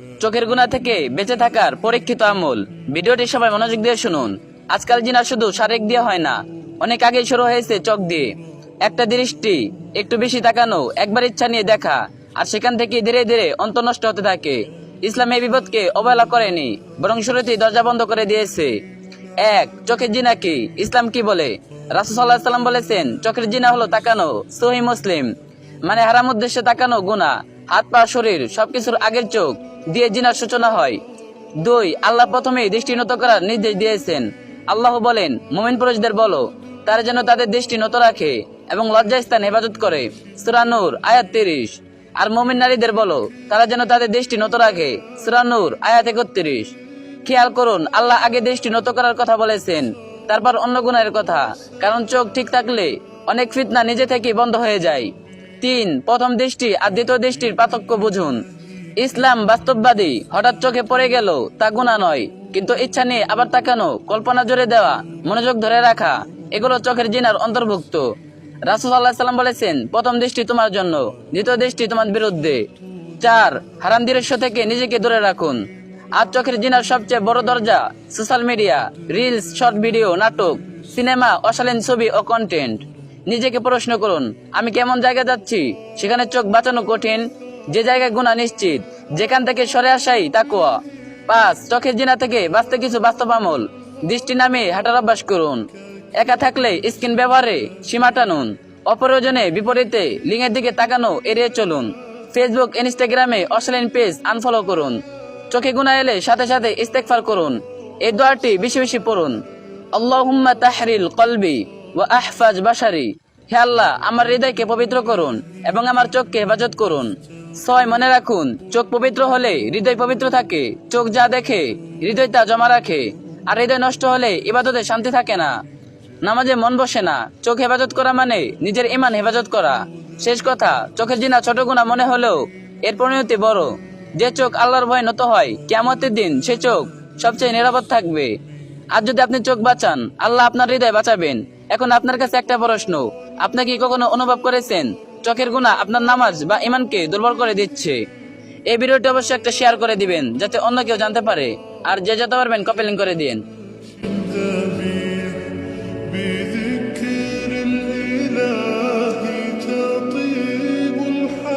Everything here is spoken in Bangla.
চোখের গুনাহ থেকে বেঁচে থাকার পরীক্ষিত আমল। ভিডিওটি সবাই মনোযোগ দিয়ে শুনুন। আজকাল জিনা শুধু শারীরিক দিয়ে হয় না, অনেক আগেই শুরু হয়েছে চোখ দিয়ে। একটা দৃষ্টি, একটু বেশি তাকানো, একবার ইচ্ছা নিয়ে দেখা, আর সেখান থেকে ধীরে ধীরে অন্ত নষ্ট হতে থাকে। ইসলাম এই বিপদকে অবহেলা করেনি, বরং শুরুতেই দরজা বন্ধ করে দিয়েছে। এক, চোখের জিনা কি? ইসলাম কি বলে? রাসূল সাল্লাল্লাহু আলাইহি ওয়াসাল্লাম বলেছেন, চোখের জিনা হলো তাকানো। সহিহ মুসলিম। মানে হারাম উদ্দেশ্যে তাকানো গুনাহ। হাত পা শরীর সবকিছুর আগের চোখ দিয়ে জিনার সূচনা হয়। দুই, আল্লাহ প্রথমেই দৃষ্টি নত করার নির্দেশ দিয়েছেন। আল্লাহ বলেন, মুমিন পুরুষদের বলো তারা যেন তাদের দৃষ্টি নত রাখে এবং লজ্জাস্থান হেফাজত করে। সূরা নূর আয়াত 30। আর মুমিন নারীদের বলো তারা যেন তাদের দৃষ্টি নত রাখে। সূরা নূর আয়াত 31। খেয়াল করুন, আল্লাহ আগে দৃষ্টি নত করার কথা বলেছেন, তারপর অন্য গুনাহের কথা। কারণ চোখ ঠিক থাকলে অনেক ফিতনা নিজে থেকেই বন্ধ হয়ে যায়। তিন, প্রথম দৃষ্টি আর দ্বিতীয় দৃষ্টির পার্থক্য বুঝুন। ইসলাম বাস্তববাদী। হঠাৎ চোখে পড়ে গেল তা গুনাহ নয়, কিন্তু ইচ্ছা নিয়ে আবার তাকানো, কল্পনা জোরে দেওয়া, মনোযোগ ধরে রাখা, এগুলো চোখের জিনার অন্তর্ভুক্ত। রাসূল সাল্লাল্লাহু আলাইহি ওয়াসাল্লাম বলেছেন, প্রথম দৃষ্টি তোমার জন্য, দ্বিতীয় দৃষ্টি তোমার বিরুদ্ধে। চার, হারাম দৃশ্য থেকে নিজেকে দূরে রাখুন। আর চোখের জিনার সবচেয়ে বড় দরজা social media, reels, short video, নাটক, সিনেমা, অশালীন ছবি ও কন্টেন্ট। নিজেকে প্রশ্ন করুন, আমি কেমন জায়গায় যাচ্ছি? সেখানে চোখ বাঁচানো কঠিন, যে জায়গায় গুনাহ নিশ্চিত, যেখান থেকে সরে আসাই তাকওয়া। 5, চোখের জিনা থেকে বাঁচতে কিছু বাস্তব আমল। দৃষ্টি নামিয়ে হাঁটার অভ্যাস করুন। একা থাকলে স্ক্রিন ব্যবহারে সীমা টানুন। অপ্রয়োজনে বিপরীতে লিঙ্কের দিকে তাকানো এড়িয়ে চলুন। ফেসবুক, ইনস্টাগ্রামে অশ্লীল পেজ আনফলো করুন। চোখে গুনাহ এলে সাথে সাথে ইস্তেগফার করুন। এই দোয়াটি বেশি বেশি পড়ুন। আল্লাহুম্মা তাহরিল কলবি ওয়া আহফাজ বাশারি। হে আল্লাহ, আমার হৃদয়কে পবিত্র করুন এবং আমার চোখকে হেফাজত করুন। 6, মনে রাখুন, চোখ পবিত্র হলে হৃদয় পবিত্র থাকে। চোখ যা দেখে হৃদয় তা জমা রাখে, আর হৃদয় নষ্ট হলে ইবাদতে শান্তি থাকে না, নামাজে মন বসে না। চোখ হেফাজত করা মানে নিজের ঈমান হেফাজত করা। শেষ কথা, চোখের জিনা ছোট গুনাহ মনে হলেও এর পরিণতি বড়। যে চোখ আল্লাহর ভয়ে নত হয়, কিয়ামতের দিন সে চোখ সবচেয়ে নিরাপদ থাকবে। আর যদি আপনি চোখ বাঁচান, আল্লাহ আপনার হৃদয় বাঁচাবেন। এখন আপনার কাছে একটা প্রশ্ন, আপনি কি কখনো অনুভব করেছেন চোখের গুনাহ আপনার নামাজ বা ঈমানকে দুর্বল করে দিচ্ছে? এই ভিডিওটি অবশ্যই একটা শেয়ার করে দিবেন, যাতে অন্য কেউ জানতে পারে। আর যে যেতে পারবেন কপি লিংক করে দিন।